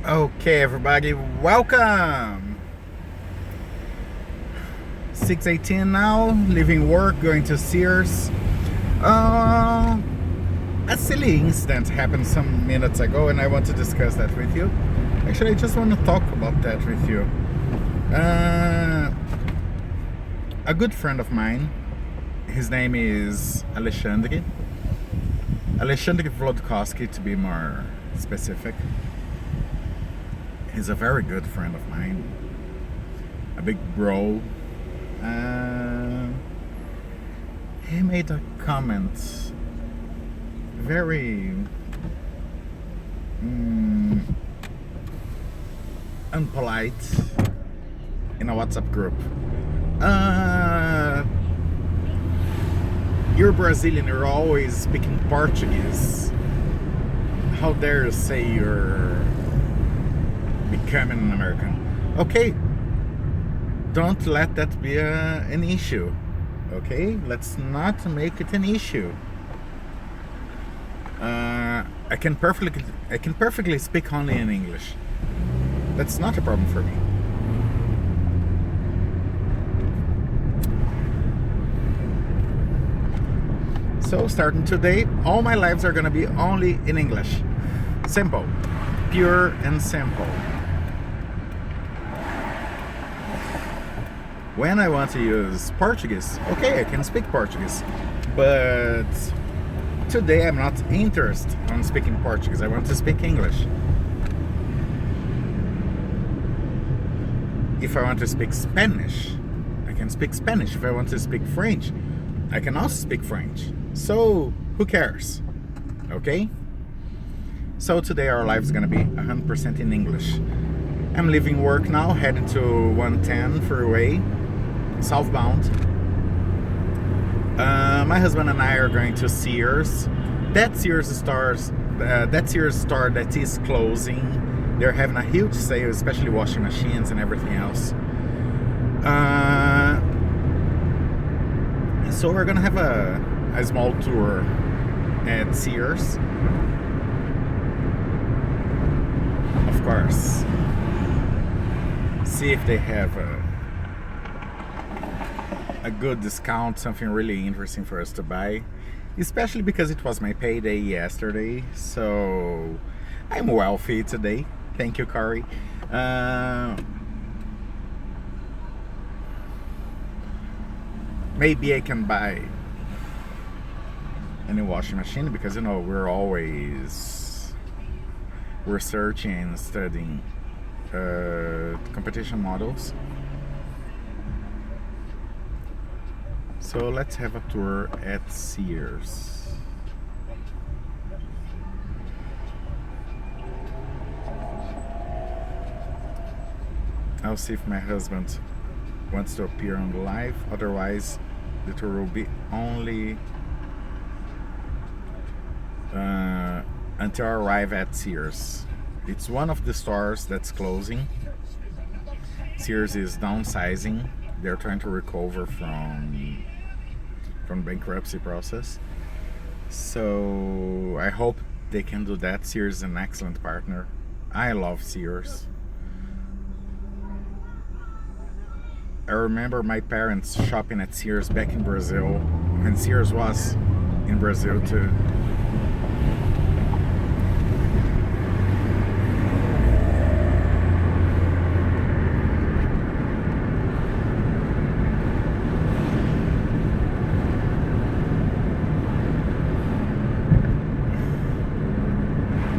Okay, everybody, welcome. 6:18 now, leaving work, going to Sears. Uh, a silly incident happened some minutes ago, and I want to discuss that with you. Actually, I just want to talk about that with you. A good friend of mine, his name is Alexandre Vlodkowski, to be more specific. He's a very good friend of mine, a big bro. He made a comment, very unpolite, in a WhatsApp group. You're Brazilian, you're always speaking Portuguese. How dare you say you're becoming an American? Okay, don't let that be an issue. Okay, let's not make it an issue. I can perfectly speak only in English. That's not a problem for me. So starting today, all my lives are gonna be only in English. Simple, pure and simple. When I want to use Portuguese, okay, I can speak Portuguese, but today I'm not interested in speaking Portuguese. I want to speak English. If I want to speak Spanish, I can speak Spanish. If I want to speak French, I can also speak French. So who cares? Okay? So today our life is gonna be 100% in English. I'm leaving work now, heading to 110 freeway, southbound. My husband and I are going to Sears. That Sears store that is closing. They're having a huge sale, especially washing machines and everything else. So we're gonna have a small tour at Sears. Of course. See if they have a good discount, something really interesting for us to buy, especially because it was my payday yesterday, so I'm wealthy today. Thank you, Kari. Maybe I can buy a new washing machine, because you know we're always researching and studying competition models. So let's have a tour at Sears. I'll see if my husband wants to appear on the live, otherwise the tour will be only until I arrive at Sears. It's one of the stores that's closing. Sears is downsizing. They're trying to recover from bankruptcy process. So I hope they can do that. Sears is an excellent partner. I love Sears. I remember my parents shopping at Sears back in Brazil, when Sears was in Brazil too.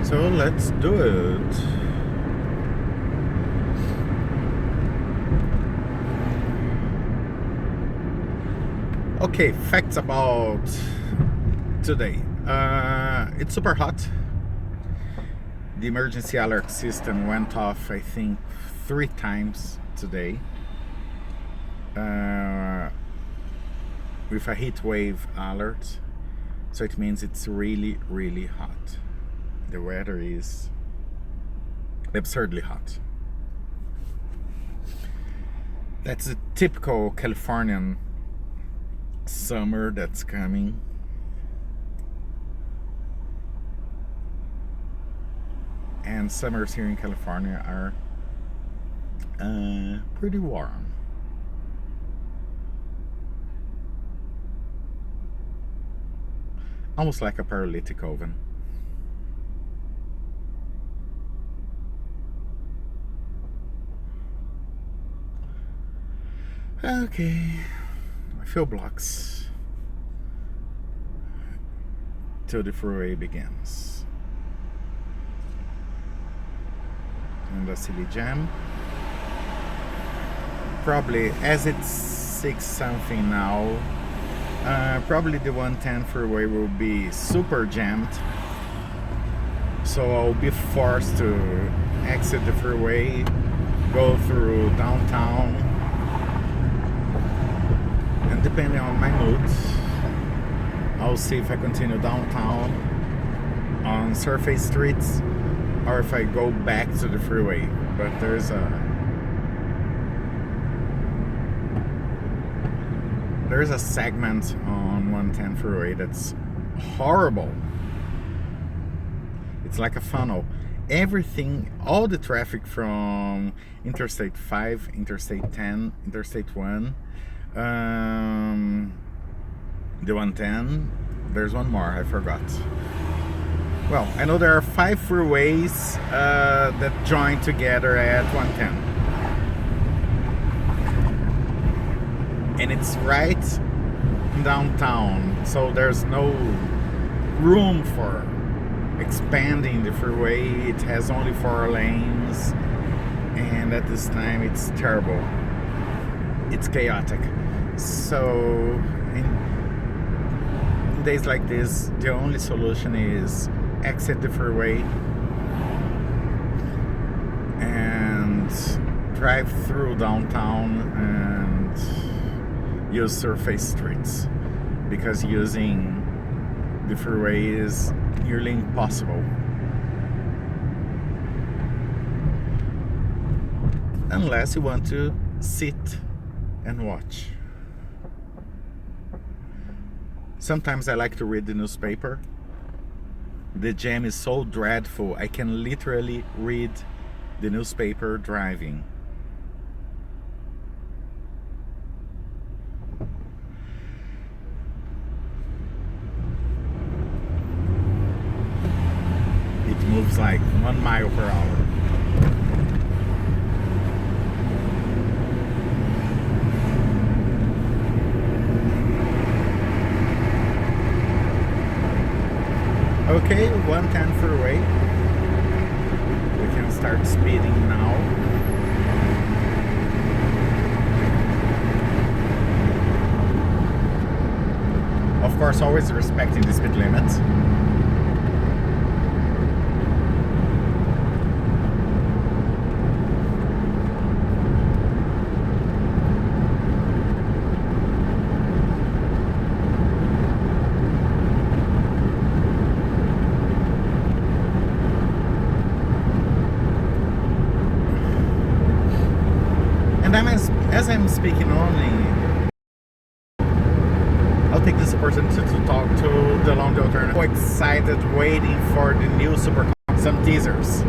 So let's do it. Okay, facts about today. It's super hot. The emergency alert system went off, I think, 3 times today. With a heat wave alert. So it means it's really, really hot. The weather is absurdly hot. That's a typical Californian summer that's coming. and summers here in California are pretty warm. Almost like a paralytic oven. Okay, a few blocks till the freeway begins. And a silly jam. Probably, as it's 6 something now, probably the 110 freeway will be super jammed. So I'll be forced to exit the freeway, go through downtown, and depending on my mood, I'll see if I continue downtown on surface streets or if I go back to the freeway. But there's a segment on 110 freeway that's horrible. It's like a funnel. Everything, all the traffic from Interstate 5, Interstate 10, Interstate 1, the 110, there's one more, I forgot. Well, I know there are 5 freeways that join together at 110. And it's right downtown, so there's no room for expanding the freeway. It has only 4 lanes, and at this time it's terrible. It's chaotic. So in days like this, the only solution is exit the freeway and drive through downtown and use surface streets, because using the freeway is nearly impossible unless you want to sit and watch. Sometimes I like to read the newspaper. The jam is so dreadful, I can literally read the newspaper driving. It moves like 1 mile per hour. Okay, 110 freeway. We can start speeding now. Of course, always respecting the speed limit. And as I'm speaking only, I'll take this opportunity to talk to the long alternative. So excited, waiting for the new super, some teasers.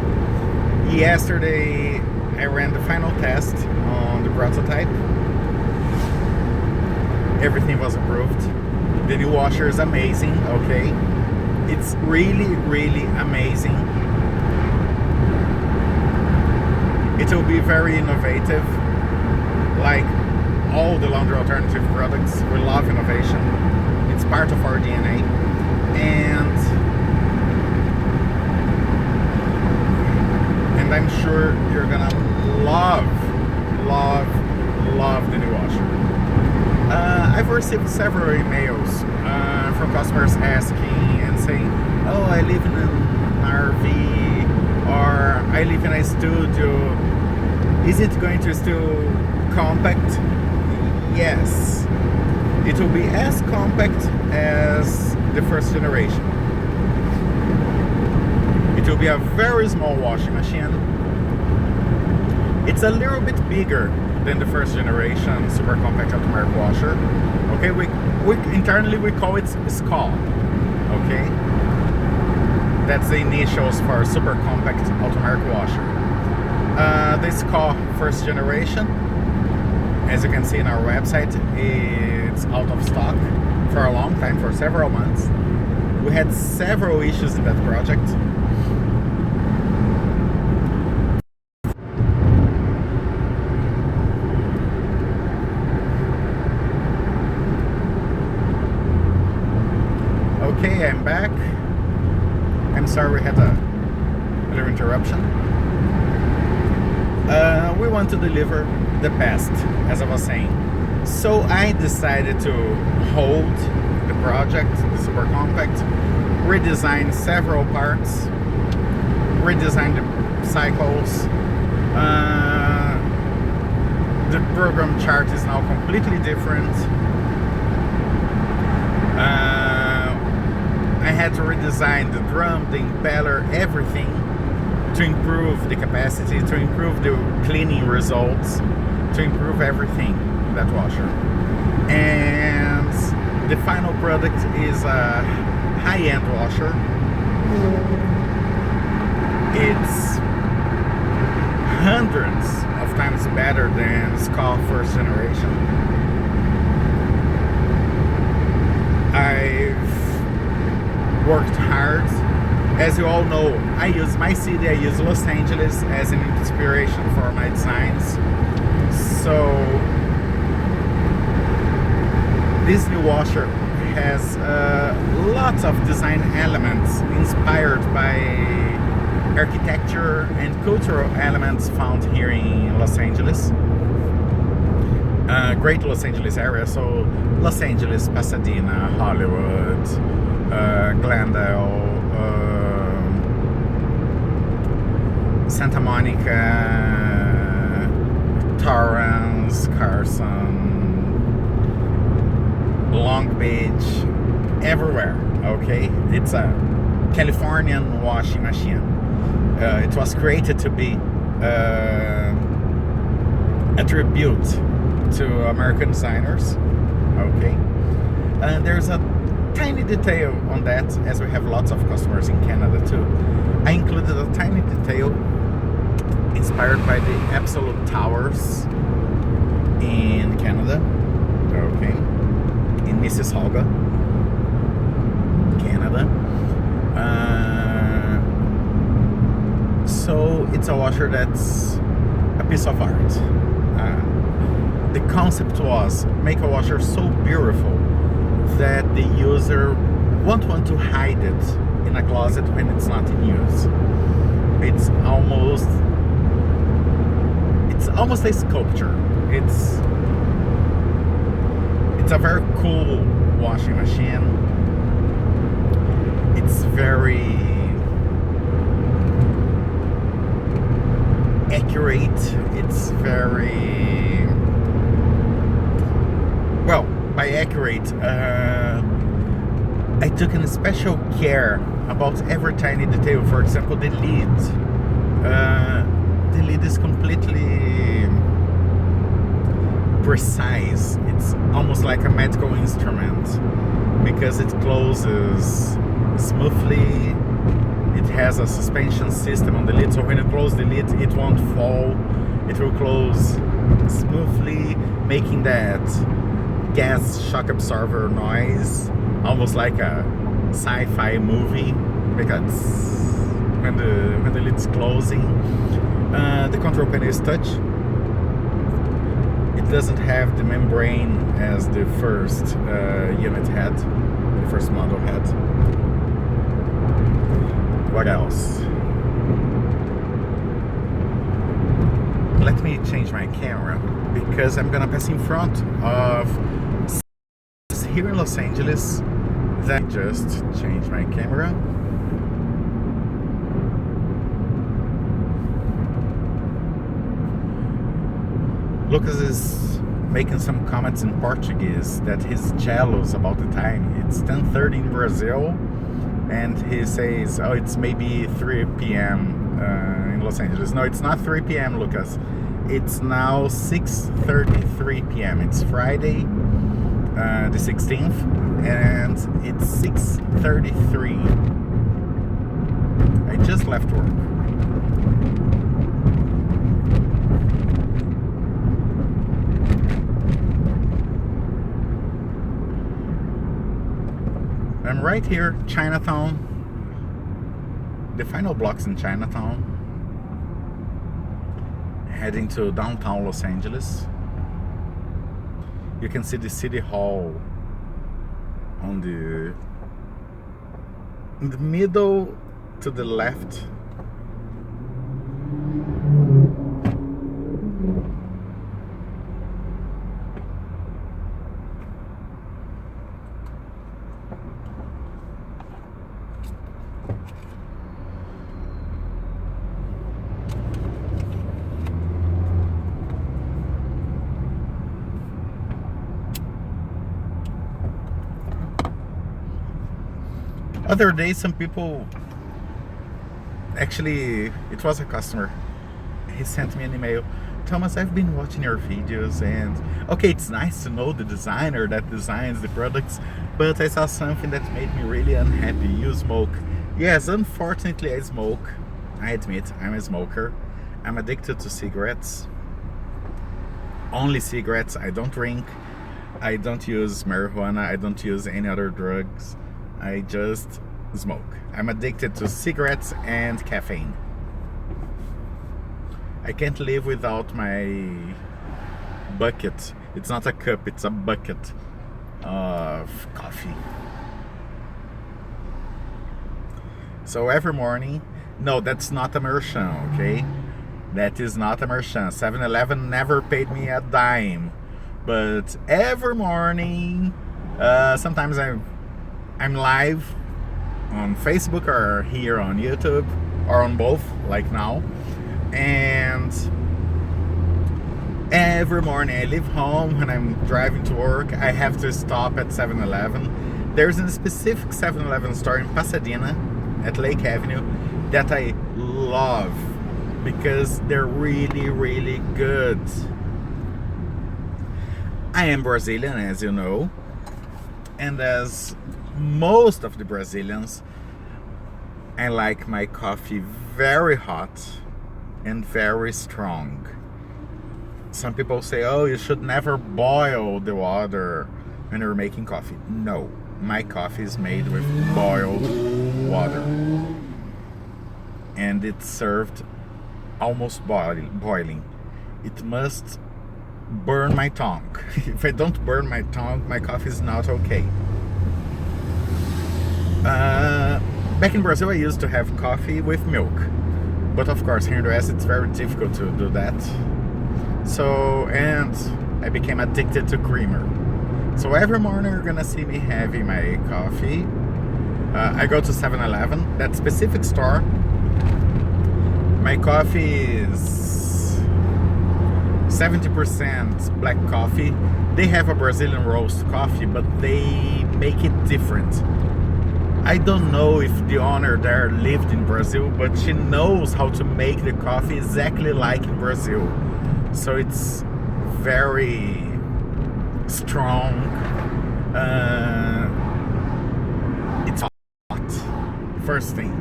Yesterday, I ran the final test on the prototype. Everything was approved. The new washer is amazing, okay? It's really, really amazing. It will be very innovative. Like all the laundry alternative products, we love innovation. It's part of our DNA. And I'm sure you're gonna love the new washer. I've received several emails from customers asking and saying, oh, I live in an RV, or I live in a studio. Is it going to still compact? Yes. It will be as compact as the first generation. It will be a very small washing machine. It's a little bit bigger than the first generation super compact automatic washer. Okay, we internally we call it SCAW. Okay. That's the initials for super compact automatic washer. This call first generation. As you can see in our website, it's out of stock for a long time, for several months. We had several issues in that project. Okay, I'm back. I'm sorry we had a little interruption. We want to deliver the best, as I was saying. So I decided to hold the project, the super compact, redesign several parts, redesign the cycles. The program chart is now completely different. I had to redesign the drum, the impeller, everything to improve the capacity, to improve the cleaning results, to improve everything in that washer. And the final product is a high-end washer. It's hundreds of times better than Ska first generation. I've worked hard. As you all know, I use my city, I use Los Angeles as an inspiration for my designs. So this new washer has lots of design elements inspired by architecture and cultural elements found here in Los Angeles. Great Los Angeles area, so Los Angeles, Pasadena, Hollywood, Glendale, Santa Monica, Torrance, Carson, Long Beach, everywhere, okay? It's a Californian washing machine. It was created to be a tribute to American designers, okay? And there's a tiny detail on that, as we have lots of customers in Canada too. I included a tiny detail inspired by the Absolute Towers in Canada, okay, in Mississauga, Canada. So it's a washer that's a piece of art. The concept was make a washer so beautiful that the user won't want to hide it in a closet when it's not in use. It's almost a sculpture. It's a very cool washing machine. It's very accurate. It's very, well, by accurate, I took in special care about every tiny detail. For example, the lid. The lid is completely precise. It's almost like a medical instrument because it closes smoothly. It has a suspension system on the lid, so when you close the lid, it won't fall. It will close smoothly, making that gas shock absorber noise, almost like a sci-fi movie, because when the lid's closing. The control panel is touch. It doesn't have the membrane as the first unit had, the first model had. What else? Let me change my camera because I'm gonna pass in front of here in Los Angeles. Then just change my camera. Lucas is making some comments in Portuguese that he's jealous about the time. It's 10:30 in Brazil, and he says, oh, it's maybe 3 p.m. In Los Angeles. No, it's not 3 p.m., Lucas. It's now 6:33 p.m. It's Friday, the 16th, and it's 6:33 I just left work. I'm right here, Chinatown. The final blocks in Chinatown. Heading to downtown Los Angeles. You can see the City Hall on in the middle to the left. Other day, some people, actually, it was a customer. He sent me an email. Thomas, I've been watching your videos, and okay, it's nice to know the designer that designs the products, but I saw something that made me really unhappy. You smoke. Yes, unfortunately I smoke. I admit, I'm a smoker. I'm addicted to cigarettes. Only cigarettes. I don't drink. I don't use marijuana. I don't use any other drugs. I just smoke. I'm addicted to cigarettes and caffeine. I can't live without my bucket. It's not a cup, it's a bucket of coffee. So every morning, no, that's not a merchan, okay? That is not a merchan. 7-Eleven never paid me a dime. But every morning, sometimes I'm live on Facebook or here on YouTube or on both, like now. And every morning I leave home when I'm driving to work, I have to stop at 7-Eleven. There's a specific 7-Eleven store in Pasadena at Lake Avenue that I love because they're really, really good. I am Brazilian, as you know, and as most of the Brazilians, I like my coffee very hot and very strong. Some people say, oh, you should never boil the water when you're making coffee. No, my coffee is made with boiled water, and it's served almost boiling. It must burn my tongue. If I don't burn my tongue, my coffee is not okay. Back in Brazil, I used to have coffee with milk, but of course here in the US it's very difficult to do that. So, and I became addicted to creamer. So every morning you're gonna see me having my coffee. I go to 7-Eleven, that specific store. My coffee is 70% black coffee. They have a Brazilian roast coffee, but they make it different. I don't know if the owner there lived in Brazil, but she knows how to make the coffee exactly like in Brazil. So it's very strong. It's hot. First thing,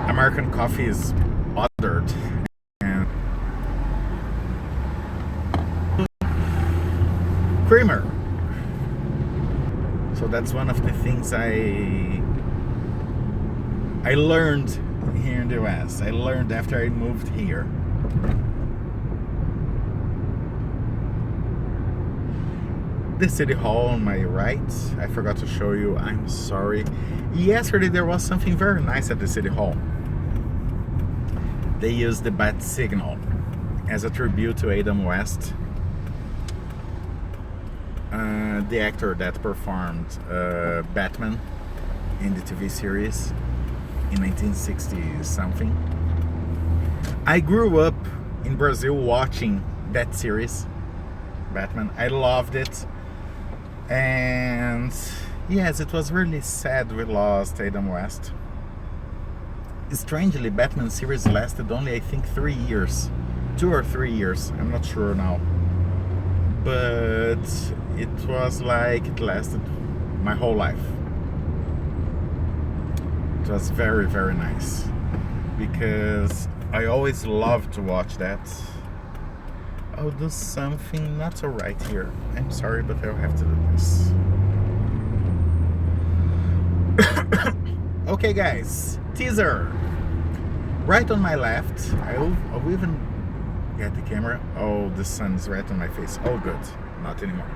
American coffee is bothered. And creamer. So that's one of the things I learned here in the US. I learned after I moved here. The City Hall on my right, I forgot to show you, I'm sorry. Yesterday there was something very nice at the City Hall. They used the bat signal as a tribute to Adam West, the actor that performed Batman in the TV series in 1960 something. I grew up in Brazil watching that series, Batman. I loved it, and yes, it was really sad we lost Adam West. Strangely, Batman series lasted only, I think, 3 years, 2 or 3 years, I'm not sure now, but it was like it lasted my whole life. It was very, very nice. because I always love to watch that. I'll do something not so right here. I'm sorry, but I'll have to do this. Okay, guys, teaser. Right on my left, I'll even get the camera. Oh, the sun's right on my face. Oh, good. Not anymore.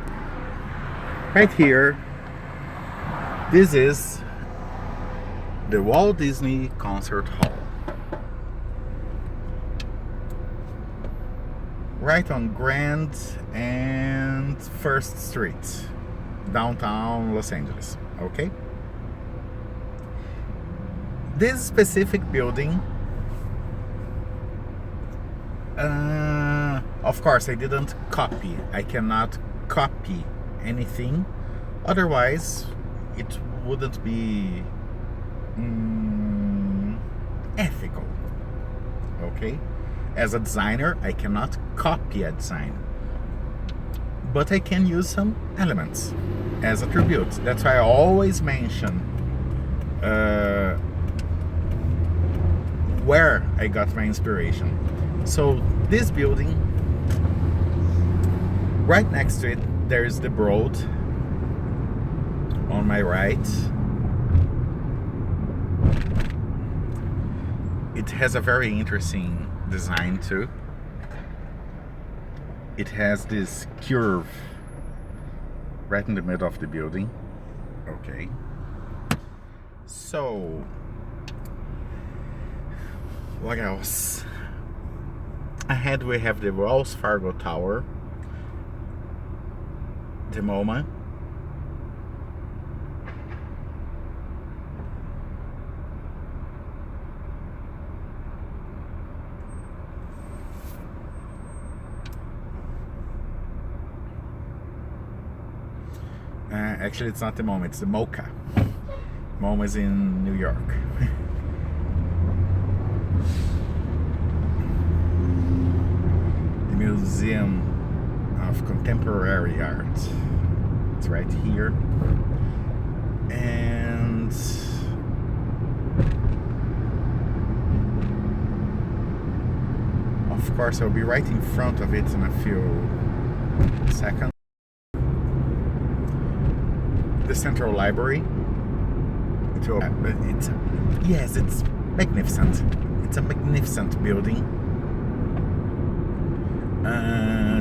Right here, this is the Walt Disney Concert Hall. Right on Grand and 1st Street, downtown Los Angeles, okay? This specific building, of course I didn't copy. I cannot copy anything, otherwise it wouldn't be ethical, okay? As a designer, I cannot copy a design, but I can use some elements as attributes. That's why I always mention where I got my inspiration. So this building, right next to it, there is the Broad on my right. It has a very interesting design too. It has this curve right in the middle of the building. Okay. So, what else? Ahead we have the Wells Fargo Tower, the MoMA. Actually, it's not the MoMA, it's the MoCA. MoMA is in New York. The Museum of Contemporary Art. It's right here. And of course, I'll be right in front of it in a few seconds. The Central Library. Yes, it's magnificent. It's a magnificent building.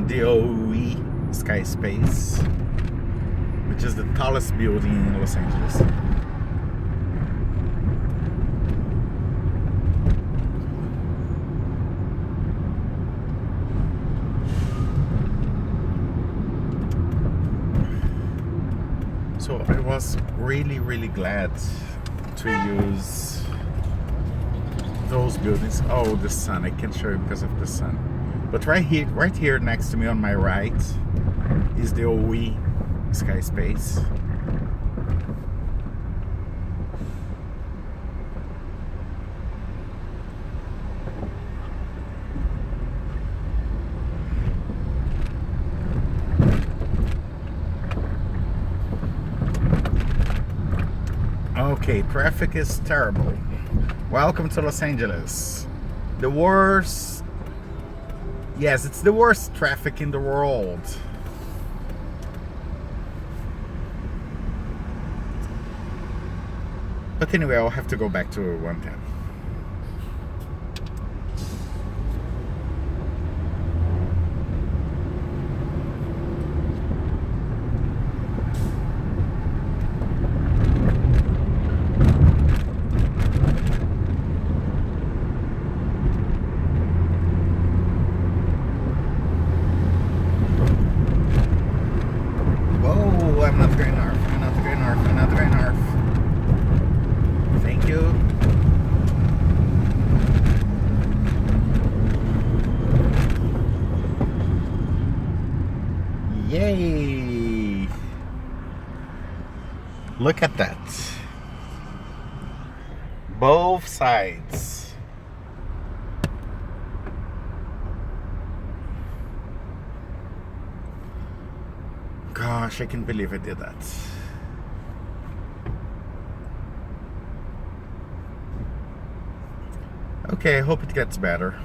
The OE Sky Space, which is the tallest building in Los Angeles. So I was really glad to use those buildings. Oh, the sun! I can't show you because of the sun. But right here next to me on my right is the OE Sky Space. Okay, traffic is terrible. Welcome to Los Angeles. The worst... Yes, it's the worst traffic in the world. But anyway, I'll have to go back to 110. I'm not going north. I'm not going north. I'm not going north. Thank you. Yay! Look at that. Both sides. Gosh, I can't believe I did that. Okay, I hope it gets better.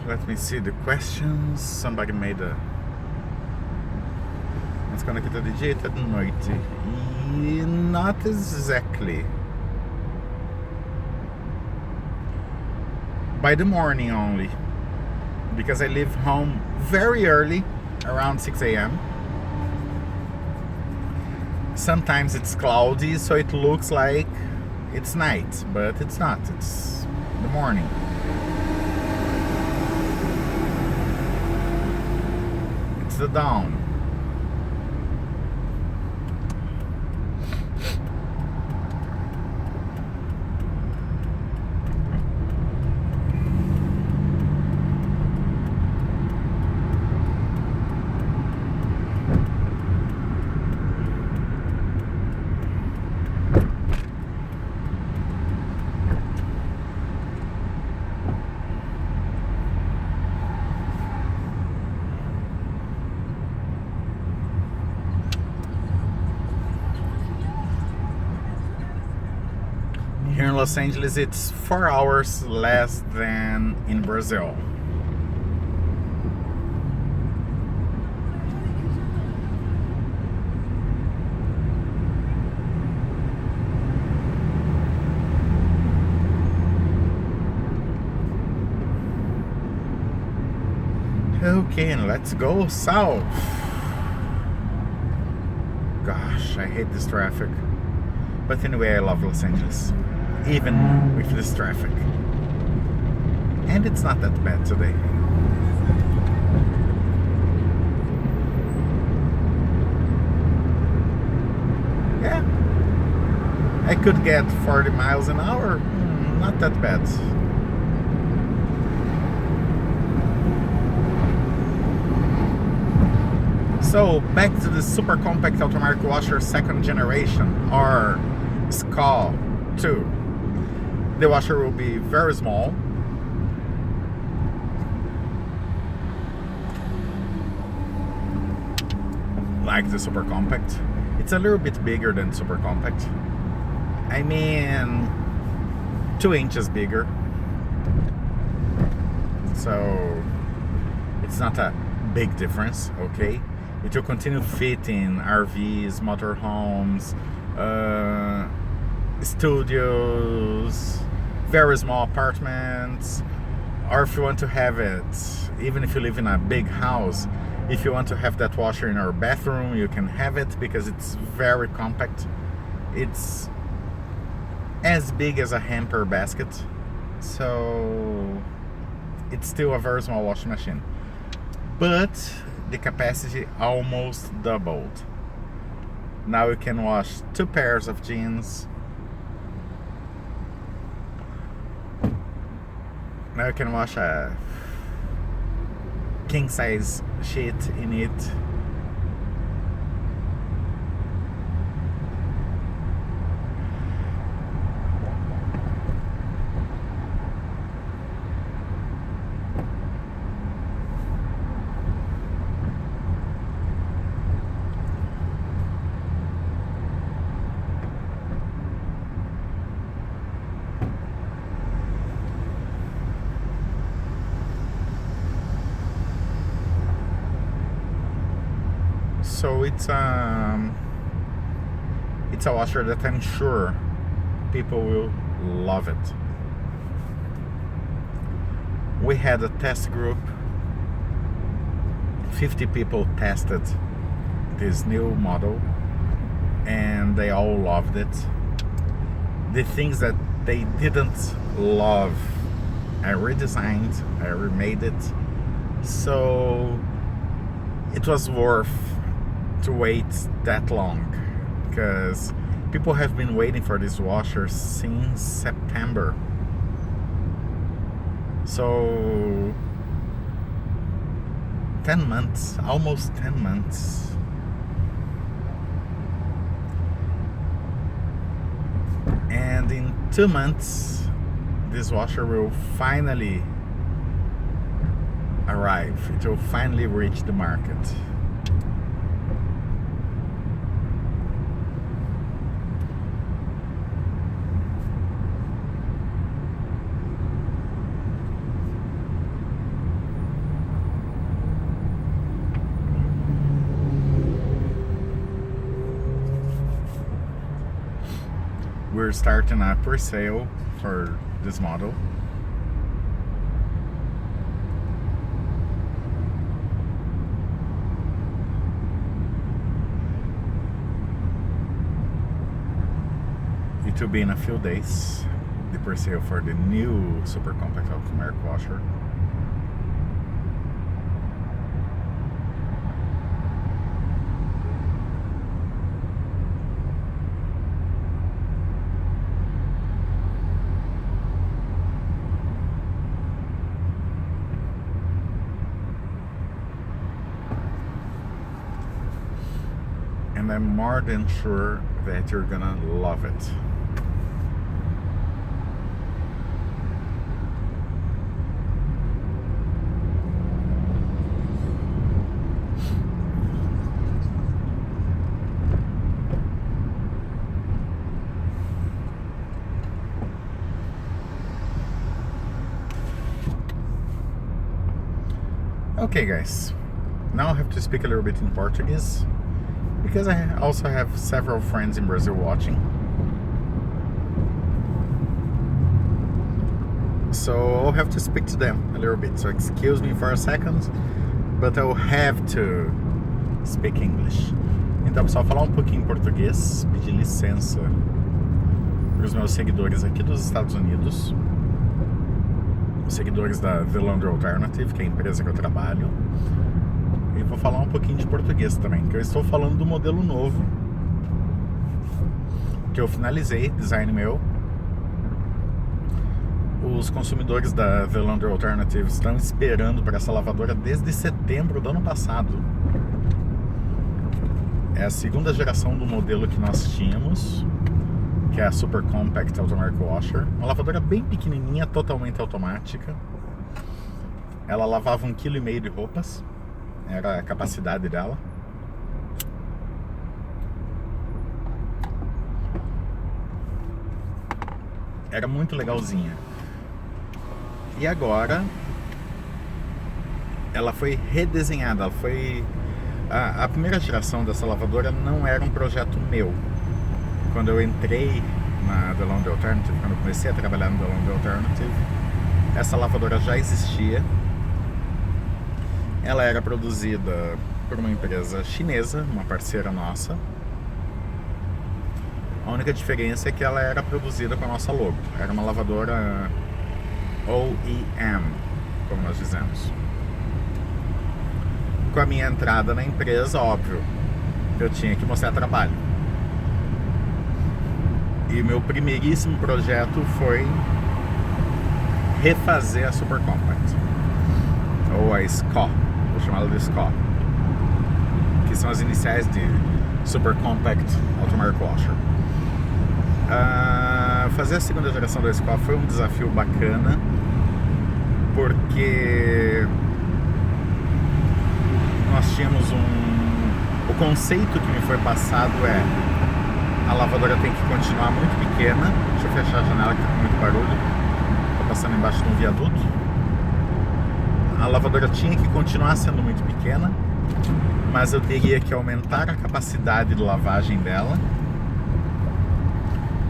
Let me see the questions. Somebody made a... Mas conecta de dia e de noite. E not exactly. By the morning only. Because I leave home very early, around 6 a.m. Sometimes it's cloudy, so it looks like it's night, but it's not. It's the morning. It's the dawn. Here in Los Angeles, it's 4 hours less than in Brazil. Okay, and let's go south. Gosh, I hate this traffic. But anyway, I love Los Angeles, even with this traffic. And it's not that bad today. Yeah, I could get 40 miles an hour. Not that bad. So back to the super compact automatic washer second generation, or SCA 2. The washer will be very small. Like the super compact. It's a little bit bigger than super compact. I mean, 2 inches bigger. So it's not a big difference, okay? It will continue fitting RVs, motorhomes, studios, very small apartments, or if you want to have it, even if you live in a big house, if you want to have that washer in your bathroom, you can have it because it's very compact. It's as big as a hamper basket, so it's still a very small washing machine. But the capacity almost doubled. Now you can wash 2 pairs of jeans. Now you can wash a king size sheet in it. So it's a washer that I'm sure people will love it. We had a test group. 50 people tested this new model and they all loved it. The things that they didn't love, I redesigned, I remade it, so it was worth to wait that long, because people have been waiting for this washer since September. So 10 months, almost 10 months. and in 2 months this washer will finally arrive. It will finally reach the market. We're starting a pre-sale for this model. It will be in a few days, the pre-sale for the new super compact automatic washer. And I'm more than sure that you're gonna love it. Okay guys, now I have to speak a little bit in Portuguese, because I also have several friends in Brazil watching. So I'll have to speak to them a little bit. So excuse me for a second, but I'll have to speak English. Então, pessoal, falar um pouquinho em português, pedir licença para os meus seguidores aqui dos Estados Unidos, os seguidores da The Laundry Alternative, que é a empresa que eu trabalho. E vou falar um pouquinho de português também, que eu estou falando do modelo novo que eu finalizei, design meu. Os consumidores da The Laundry Alternative estão esperando por essa lavadora desde setembro do ano passado. É a segunda geração do modelo que nós tínhamos, que é a Super Compact Automatic Washer. Uma lavadora bem pequenininha, totalmente automática. Ela lavava 1,5 kg de roupas. Era a capacidade dela. Era muito legalzinha. E agora ela foi redesenhada. Ela foi... A primeira geração dessa lavadora não era um projeto meu. Quando eu entrei na The Laundry Alternative, quando eu comecei a trabalhar no The Laundry Alternative, essa lavadora já existia. Ela era produzida por uma empresa chinesa, uma parceira nossa. A única diferença é que ela era produzida com a nossa logo. Era uma lavadora OEM, como nós dizemos. Com a minha entrada na empresa, óbvio, eu tinha que mostrar trabalho. E meu primeiríssimo projeto foi refazer a Super Compact, ou a SCO. Vou chamá-la de SCO, que são as iniciais de Super Compact Automatic Washer. Fazer a segunda geração da SCO foi um desafio bacana, porque nós tínhamos o conceito que me foi passado é: a lavadora tem que continuar muito pequena. Deixa eu fechar a janela que tá com muito barulho, tô passando embaixo de um viaduto. A lavadora tinha que continuar sendo muito pequena, mas eu teria que aumentar a capacidade de lavagem dela.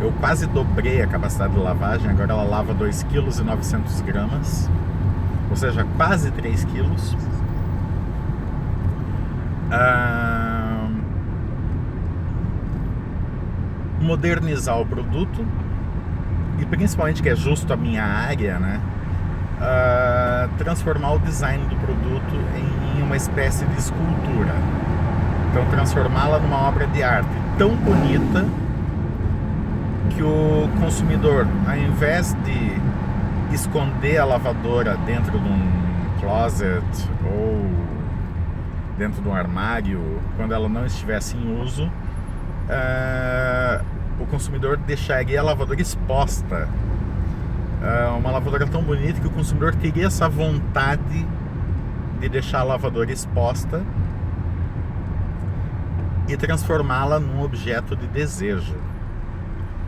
Eu quase dobrei a capacidade de lavagem, agora ela lava 2,9 kg, ou seja, quase 3 kg. Modernizar o produto e, principalmente, que é justo a minha área, né? Transformar o design do produto em uma espécie de escultura. Então, transformá-la numa obra de arte tão bonita que o consumidor, ao invés de esconder a lavadora dentro de um closet ou dentro de um armário, quando ela não estivesse em uso, o consumidor deixaria a lavadora exposta. Uma lavadora tão bonita que o consumidor teria essa vontade de deixar a lavadora exposta e transformá-la num objeto de desejo,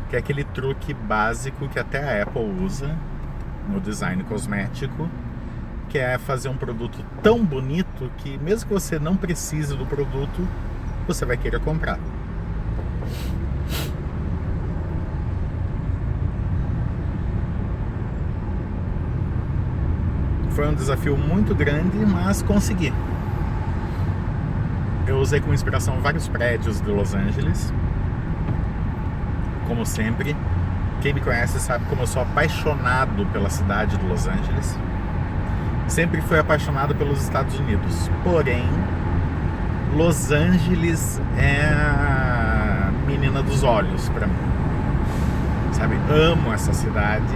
que é aquele truque básico que até a Apple usa no design cosmético, que é fazer um produto tão bonito que mesmo que você não precise do produto, você vai querer comprar. Foi um desafio muito grande, mas consegui. Eu usei como inspiração vários prédios de Los Angeles, como sempre. Quem me conhece sabe como eu sou apaixonado pela cidade de Los Angeles. Sempre fui apaixonado pelos Estados Unidos. Porém, Los Angeles é a menina dos olhos pra mim. Sabe, amo essa cidade.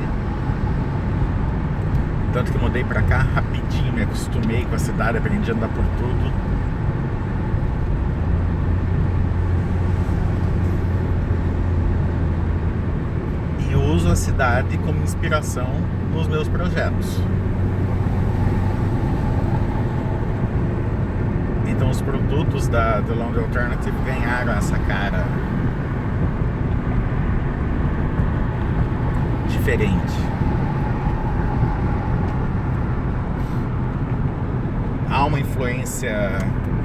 Tanto que mudei pra cá rapidinho, me acostumei com a cidade, aprendi a andar por tudo. E uso a cidade como inspiração nos meus projetos. Então os produtos da The Long Alternative ganharam essa cara diferente. Há uma influência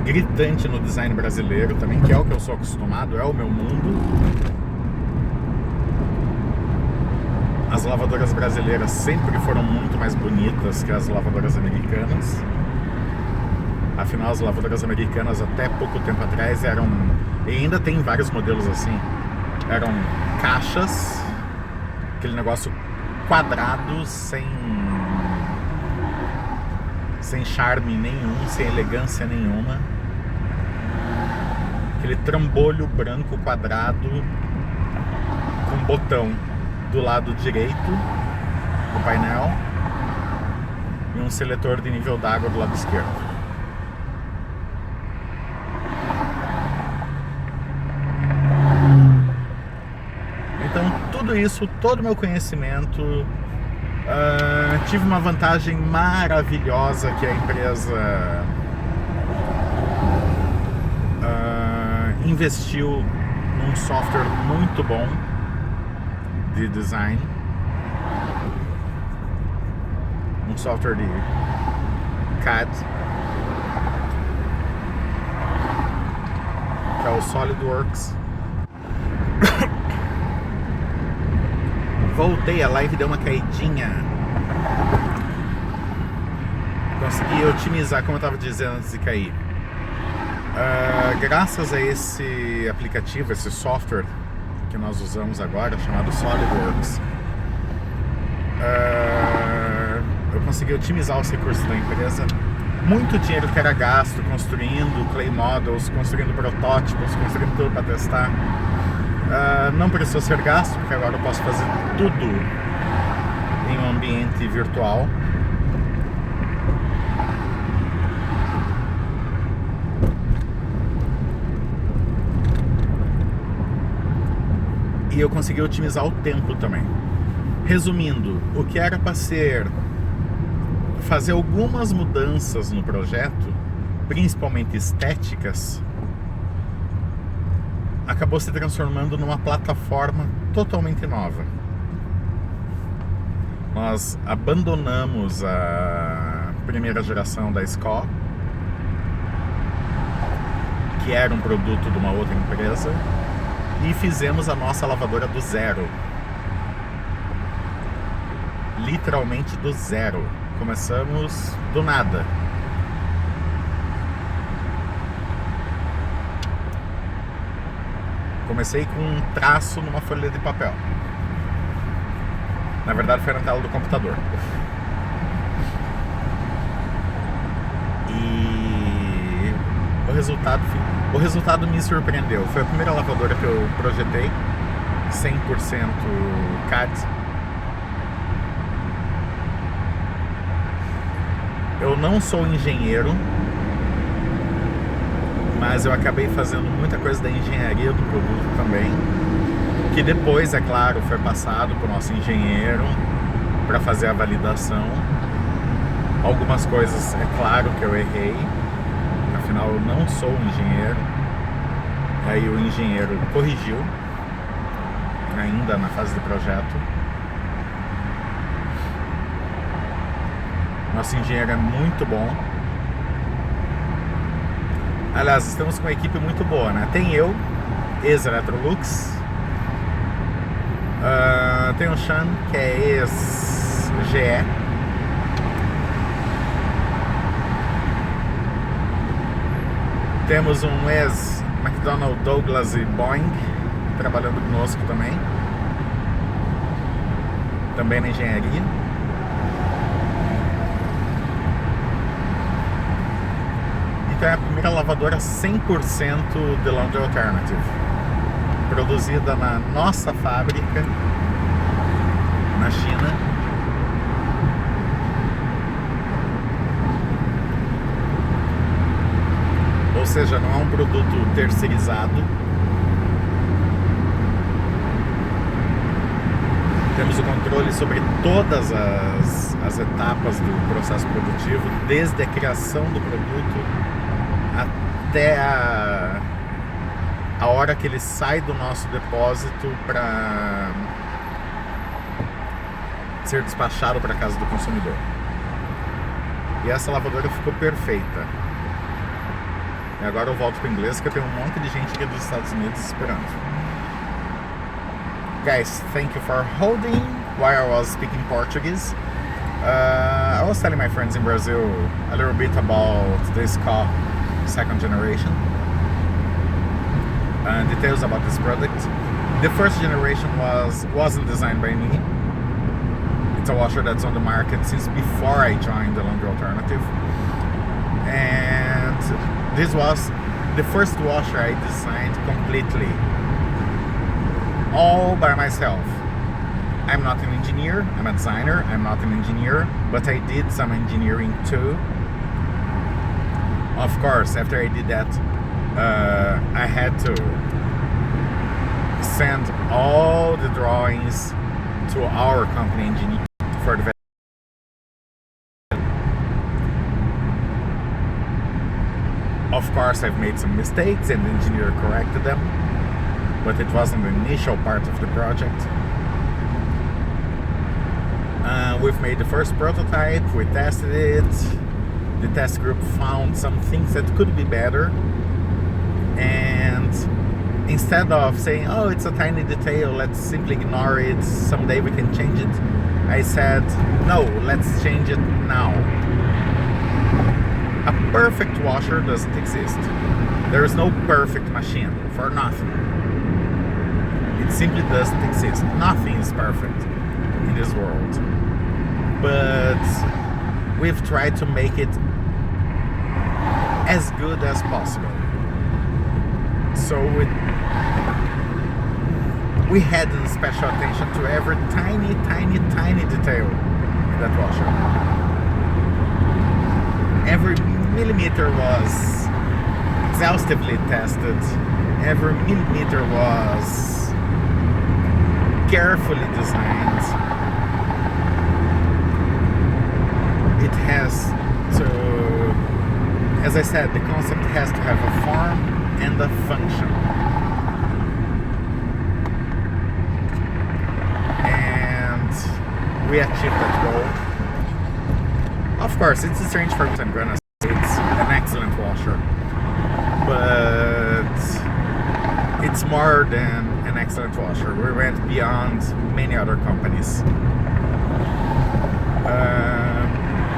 gritante no design brasileiro também, que é o que eu sou acostumado, é o meu mundo. As lavadoras brasileiras sempre foram muito mais bonitas que as lavadoras americanas. Afinal, as lavadoras americanas até pouco tempo atrás eram, e ainda tem vários modelos assim, eram caixas, aquele negócio quadrado, sem charme nenhum, sem elegância nenhuma. Aquele trambolho branco quadrado com botão do lado direito do painel e um seletor de nível d'água do lado esquerdo. Então tudo isso, todo o meu conhecimento, tive uma vantagem maravilhosa, que a empresa investiu num software muito bom de design, um software de CAD, que é o SolidWorks. Voltei, a live deu uma caidinha. Consegui otimizar, como eu estava dizendo antes de cair. Graças a esse aplicativo, esse software que nós usamos agora, chamado SolidWorks, eu consegui otimizar os recursos da empresa. Muito dinheiro que era gasto construindo clay models, construindo protótipos, construindo tudo para testar, não precisou ser gasto, porque agora eu posso fazer tudo em um ambiente virtual. E eu consegui otimizar o tempo também. Resumindo, o que era para ser fazer algumas mudanças no projeto, principalmente estéticas, acabou se transformando numa plataforma totalmente nova. Nós abandonamos a primeira geração da SCO, que era um produto de uma outra empresa, e fizemos a nossa lavadora do zero. Literalmente do zero. Começamos do nada. Comecei com um traço numa folha de papel. Na verdade foi na tela do computador. E o resultado me surpreendeu. Foi a primeira lavadora que eu projetei 100% CAD. Eu não sou engenheiro, mas eu acabei fazendo muita coisa da engenharia do produto também. que depois, é claro, foi passado para o nosso engenheiro para fazer a validação. Algumas coisas, é claro que eu errei, afinal eu não sou um engenheiro. Aí o engenheiro corrigiu, ainda na fase de projeto. Nosso engenheiro é muito bom. Aliás, estamos com uma equipe muito boa, né? Tem eu, ex-Electrolux. Tem o Sean, que é ex-GE. Temos um ex-McDonnell Douglas e Boeing trabalhando conosco também na engenharia. Então é a primeira lavadora 100% de Laundry Alternative, produzida na nossa fábrica na China. Ou seja, não é um produto terceirizado. Temos o controle sobre todas as etapas do processo produtivo, desde a criação do produto até a hora que ele sai do nosso depósito para ser despachado para a casa do consumidor. E essa lavadora ficou perfeita. E agora eu volto para o inglês, que eu tenho um monte de gente aqui dos Estados Unidos esperando. Guys, thank you for holding while I was speaking Portuguese. I was telling my friends in Brazil a little bit about this car, second generation, and details about this product. The first generation wasn't designed by me. It's a washer that's on the market since before I joined the Laundry Alternative, and this was the first washer I designed completely, all by myself. I'm not an engineer, I'm a designer, I'm not an engineer, but I did some engineering too. Of course, after I did that, I had to send all the drawings to our company engineer for the Of course, I've made some mistakes and the engineer corrected them, but it wasn't the initial part of the project. We've made the first prototype, we tested it, the test group found some things that could be better, and instead of saying, oh, it's a tiny detail, let's simply ignore it, someday we can change it, I said, no, let's change it now. A perfect washer doesn't exist. There is no perfect machine for nothing. It simply doesn't exist. Nothing is perfect in this world. But we've tried to make it as good as possible. So we had special attention to every tiny detail in that washer. Every millimeter was exhaustively tested. Every millimeter was carefully designed. It has to, as I said, the concept has to have a form and a function. And we achieved that goal. Of course, it's strange for what I'm gonna say. It's an excellent washer, but it's more than an excellent washer. We went beyond many other companies.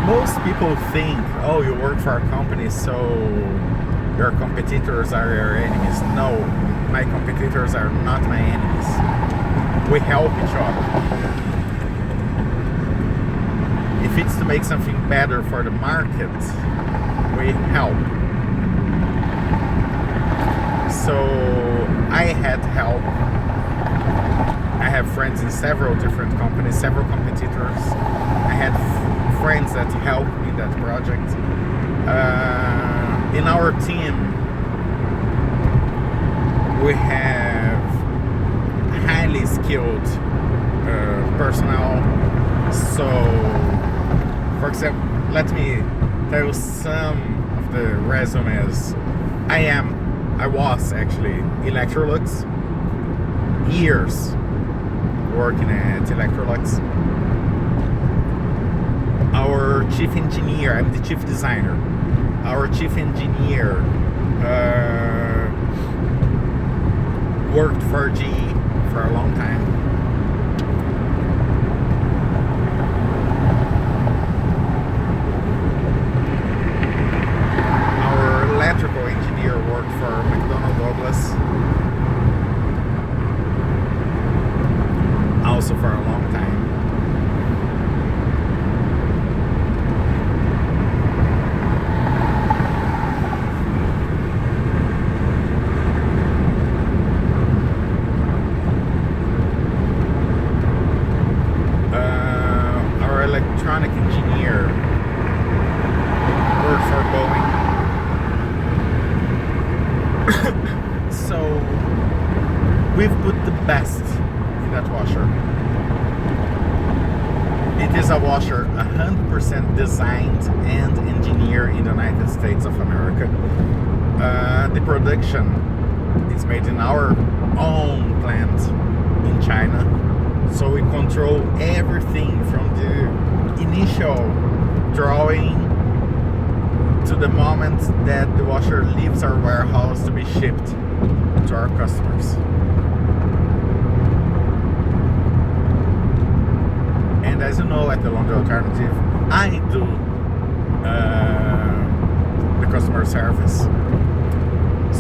Most people think, oh, you work for a company, so your competitors are your enemies. No, my competitors are not my enemies. We help each other. If it's to make something better for the market, we help. So I had help. I have friends in several different companies, several competitors. I had friends that helped me in that project. In our team, we have highly skilled personnel. So, for example, let me tell you some of the resumes. I was actually Electrolux, years working at Electrolux. Our chief engineer, I'm the chief designer. Our chief engineer worked for GE for a long time. Our electrical engineer worked for McDonnell Douglas, also for a long time. Electronic engineer worked for Boeing. So we've put the best in that washer. It is a washer 100% designed and engineered in the United States of America. The production is made in our own plant in China. So we control everything from the initial drawing to the moment that the washer leaves our warehouse to be shipped to our customers. And as you know, at the Laundry Alternative, I do the customer service.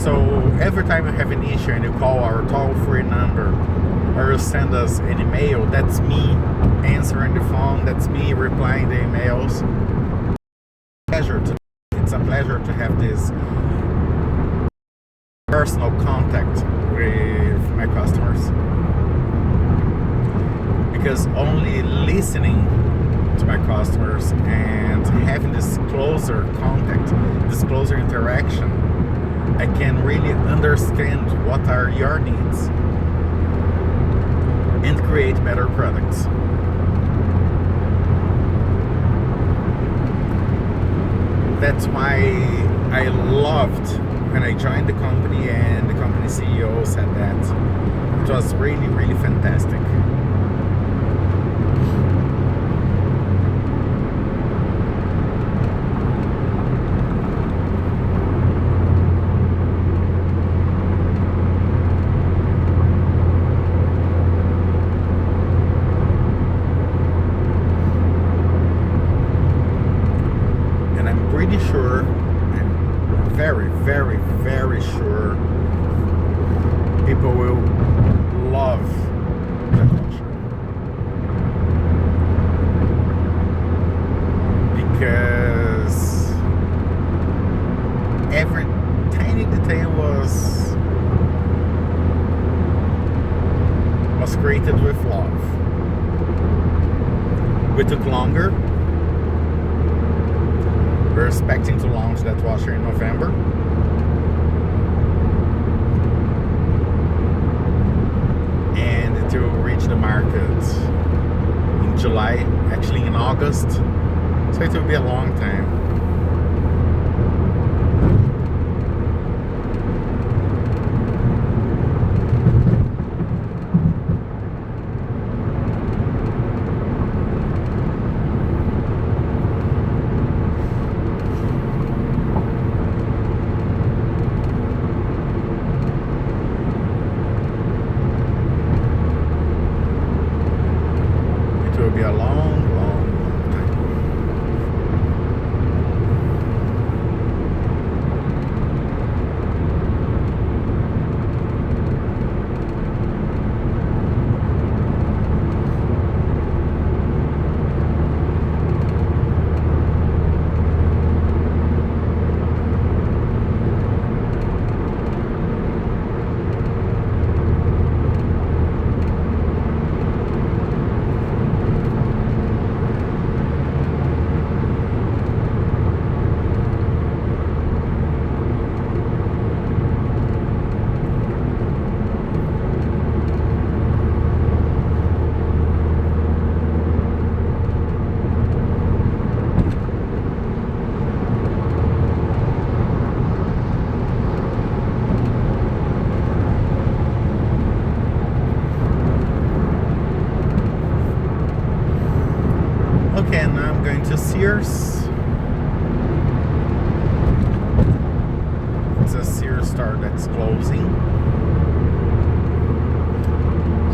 So every time you have an issue and you call our toll-free number, or you send us an email, that's me answering the phone, that's me replying the emails. It's a pleasure to have this personal contact with my customers, because only listening to my customers and having this closer contact, this closer interaction, I can really understand what are your needs and create better products. That's why I loved when I joined the company and the company CEO said that. It was really, really fantastic. Pretty sure, and very, very, very sure, people will love that washer, because every tiny detail was created with love. We took longer. We're expecting to launch that washer in November. And it will reach the market in July, actually in August. So it will be a long time. Be a long, long time. Sears. It's a Sears store that's closing.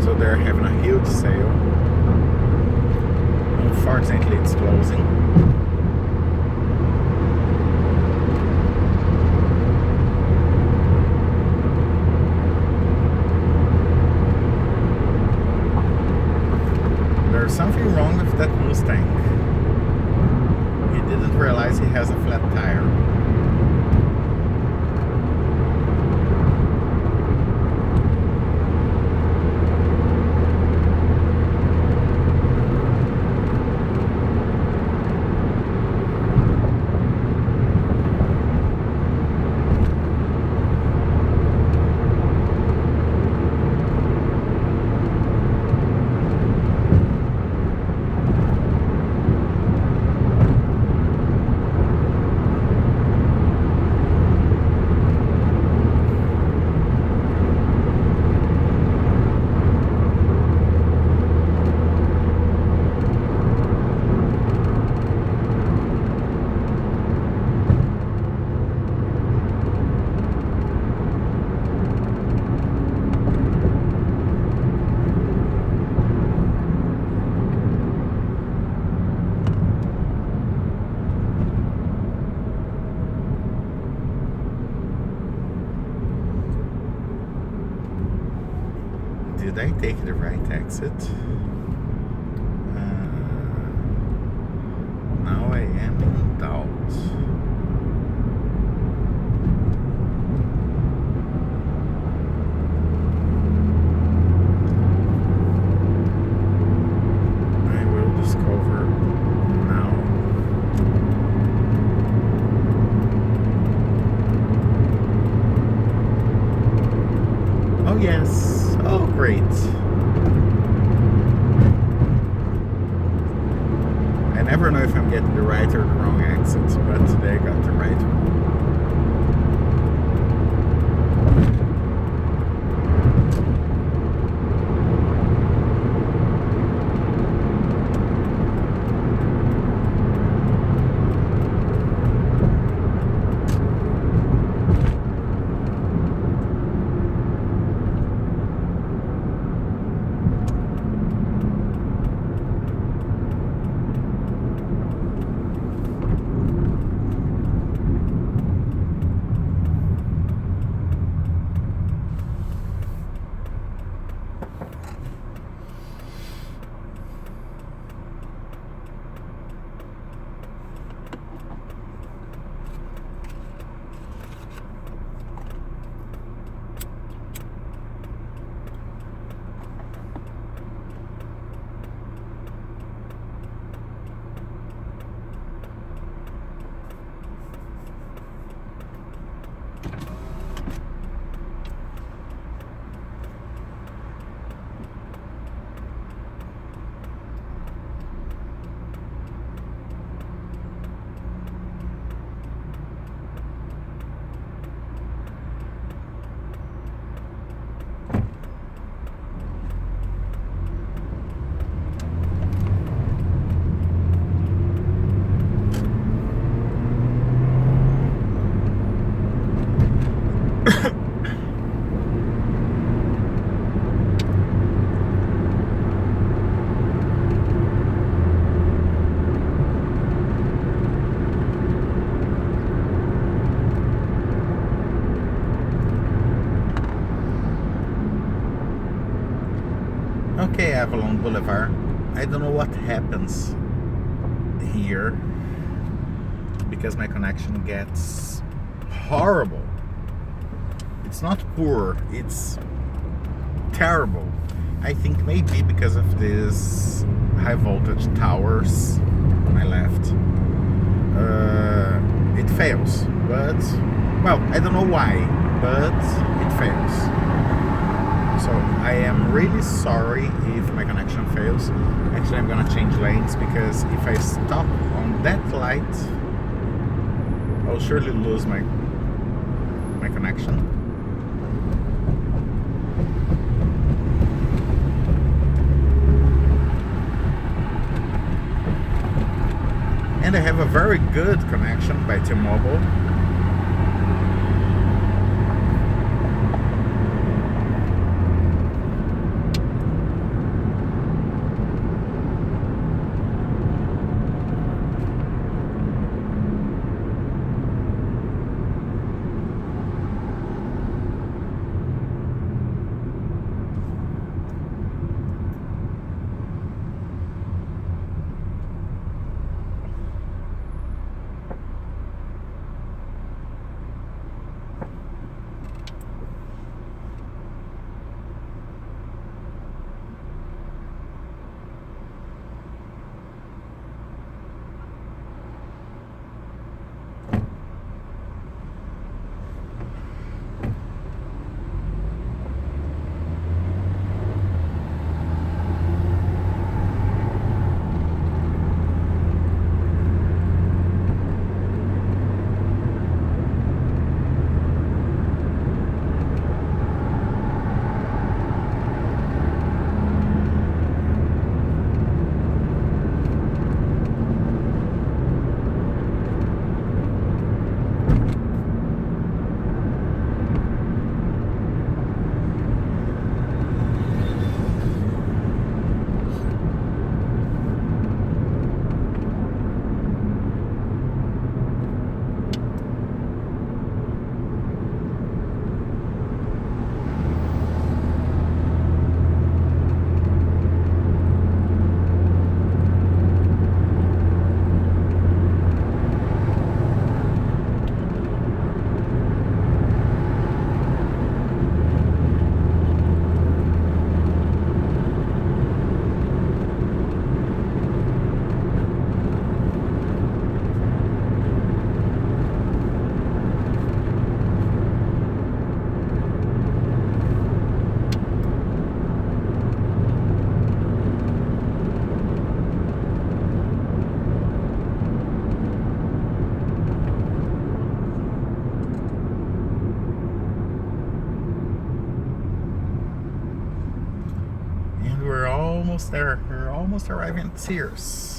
So they're having a huge sale. Unfortunately, it's closing. There's something wrong with that Mustang. He didn't realize he has a flat tire. Did I take the right exit? Now I am in doubt. I will discover now. Oh yes. Oh great. I never know if I'm getting the right or the wrong exit, but today I got the right one. Okay, Avalon Boulevard. I don't know what happens here because my connection gets horrible. It's not poor, it's terrible. I think maybe because of these high voltage towers on my left. It fails, but well, I don't know why, but it fails. So I am really sorry if my connection fails. Actually, I'm gonna change lanes because if I stop on that light, I'll surely lose my connection. And I have a very good connection by T-Mobile. We're almost there. We're almost arriving at Sears.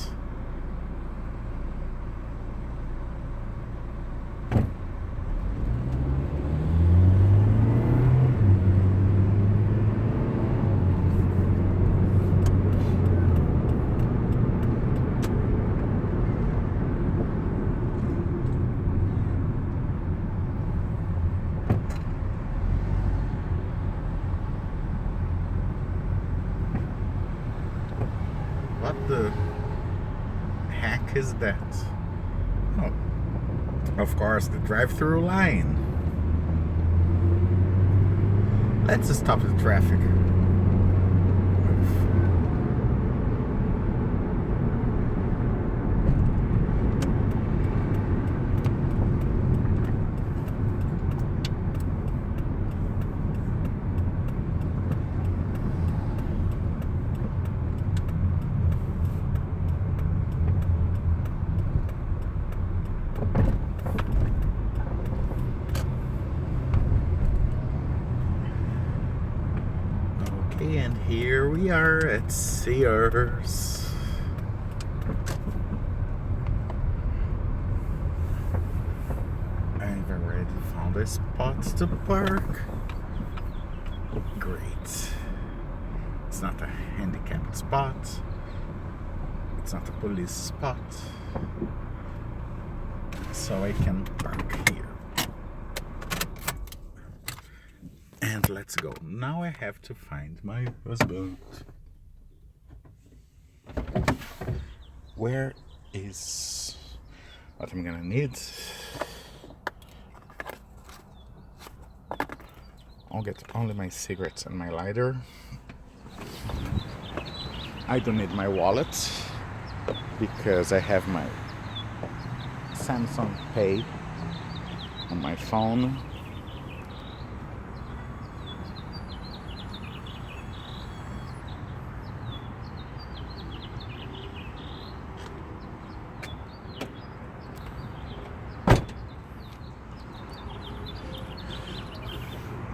What the heck is that? Oh, of course, the drive-through line. Let's stop the traffic. And here we are at Sears. I've already found a spot to park. Great. It's not a handicapped spot. It's not a police spot. So I can park here. And let's go. Now I have to find my husband. Where is what I'm gonna need? I'll get only my cigarettes and my lighter. I don't need my wallet because I have my Samsung Pay on my phone.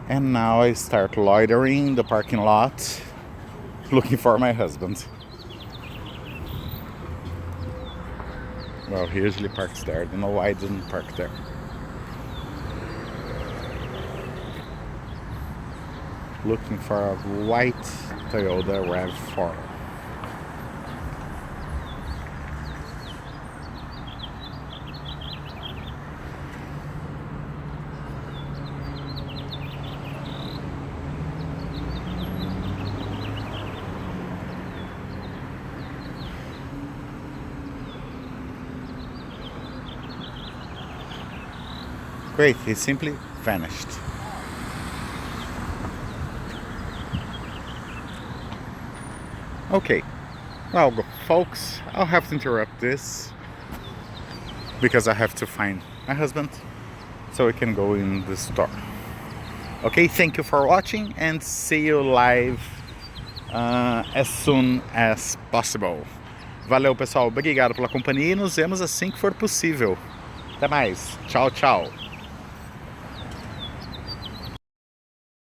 And now I start loitering in the parking lot, looking for my husband. Well, he usually parks there. I don't know why I didn't park there. Looking for a white Toyota RAV4. Great, he simply vanished. Okay, well folks, I'll have to interrupt this because I have to find my husband so we can go in the store. Okay, thank you for watching and see you live as soon as possible. Valeu pessoal, obrigado pela companhia e nos vemos assim que for possível. Até mais, tchau, tchau.